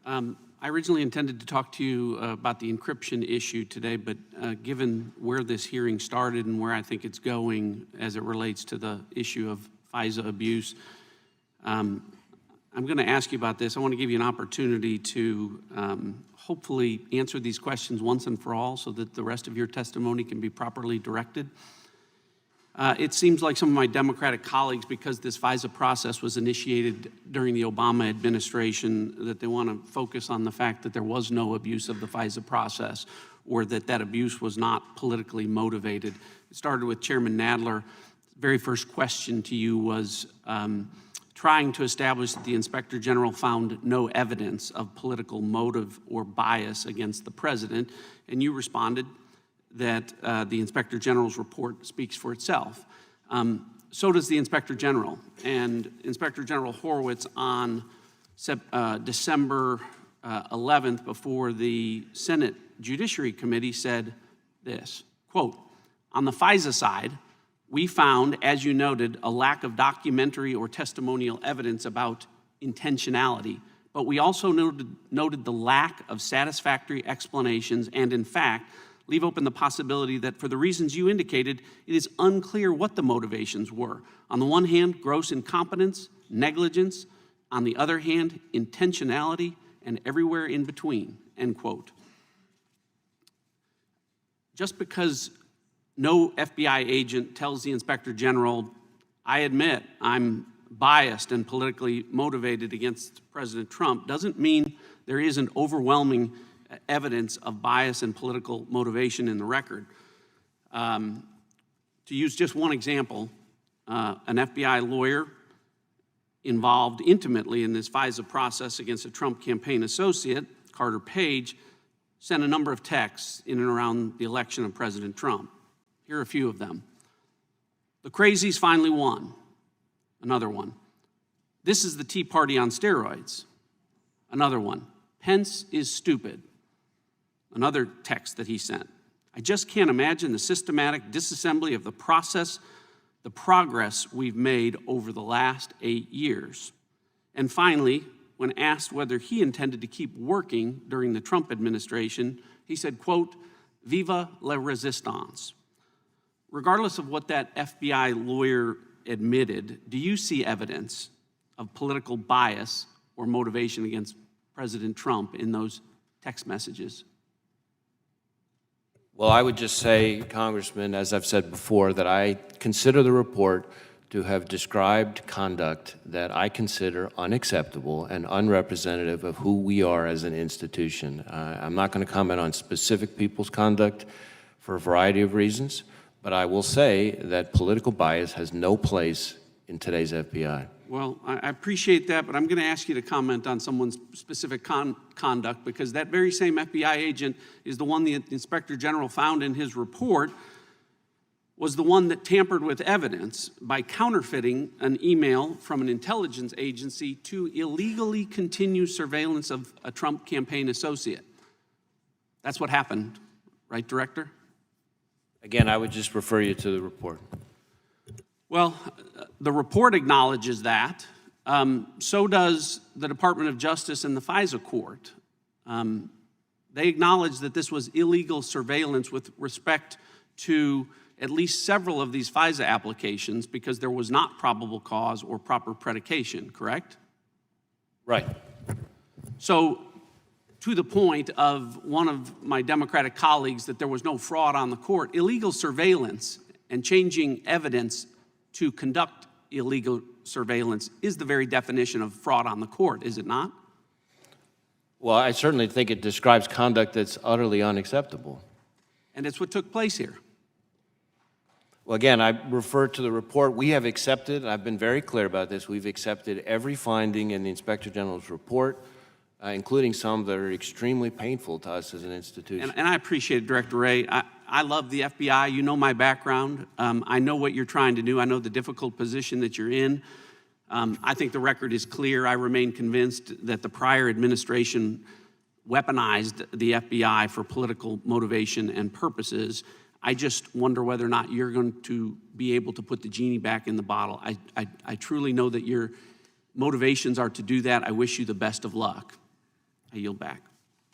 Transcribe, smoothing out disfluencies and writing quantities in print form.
I originally intended to talk to you about the encryption issue today, but given where this hearing started and where I think it's going as it relates to the issue of FISA abuse, I'm going to ask you about this. I want to give you an opportunity to hopefully answer these questions once and for all so that the rest of your testimony can be properly directed. It seems like some of my Democratic colleagues, because this FISA process was initiated during the Obama administration, that they want to focus on the fact that there was no abuse of the FISA process or that that abuse was not politically motivated. It started with Chairman Nadler. The very first question to you was trying to establish that the Inspector General found no evidence of political motive or bias against the president, and you responded that the Inspector General's report speaks for itself. So does the Inspector General. And Inspector General Horowitz on December 11th before the Senate Judiciary Committee said this, quote, "On the FISA side, we found, as you noted, a lack of documentary or testimonial evidence about intentionality, but we also noted the lack of satisfactory explanations and, in fact, leave open the possibility that for the reasons you indicated, it is unclear what the motivations were. On the one hand, gross incompetence, negligence. On the other hand, intentionality, and everywhere in between," end quote. Just because no FBI agent tells the Inspector General, "I admit I'm biased and politically motivated against President Trump," doesn't mean there isn't overwhelming evidence of bias and political motivation in the record. To use just one example, an FBI lawyer involved intimately in this FISA process against a Trump campaign associate, Carter Page, sent a number of texts in and around the election of President Trump. Here are a few of them. "The crazies finally won." Another one. "This is the Tea Party on steroids." Another one. "Pence is stupid." Another text that he sent. "I just can't imagine the systematic disassembly of the process, the progress we've made over the last 8 years. And finally, when asked whether he intended to keep working during the Trump administration, he said, quote, "Viva la resistance." Regardless of what that FBI lawyer admitted, do you see evidence of political bias or motivation against President Trump in those text messages? Well, I would just say, Congressman, as I've said before, that I consider the report to have described conduct that I consider unacceptable and unrepresentative of who we are as an institution. I'm not going to comment on specific people's conduct for a variety of reasons, but I will say that political bias has no place in today's FBI. Well, I appreciate that, but I'm going to ask you to comment on someone's specific conduct, because that very same FBI agent is the one the Inspector General found in his report was the one that tampered with evidence by counterfeiting an email from an intelligence agency to illegally continue surveillance of a Trump campaign associate. That's what happened, right, Director? Again, I would just refer you to the report. Well, the report acknowledges that. So does the Department of Justice and the FISA court. They acknowledge that this was illegal surveillance with respect to at least several of these FISA applications because there was not probable cause or proper predication, correct? Right. So to the point of one of my Democratic colleagues that there was no fraud on the court, illegal surveillance and changing evidence to conduct illegal surveillance is the very definition of fraud on the court, is it not? Well, I certainly think it describes conduct that's utterly unacceptable. And it's what took place here. Well, again, I refer to the report. We have accepted, I've been very clear about this, we've accepted every finding in the Inspector General's report, including some that are extremely painful to us as an institution. And I appreciate it, Director Wray. I love the FBI. You know my background. I know what you're trying to do. I know the difficult position that you're in. I think the record is clear. I remain convinced that the prior administration weaponized the FBI for political motivation and purposes. I just wonder whether or not you're going to be able to put the genie back in the bottle. I truly know that your motivations are to do that. I wish you the best of luck. I yield back.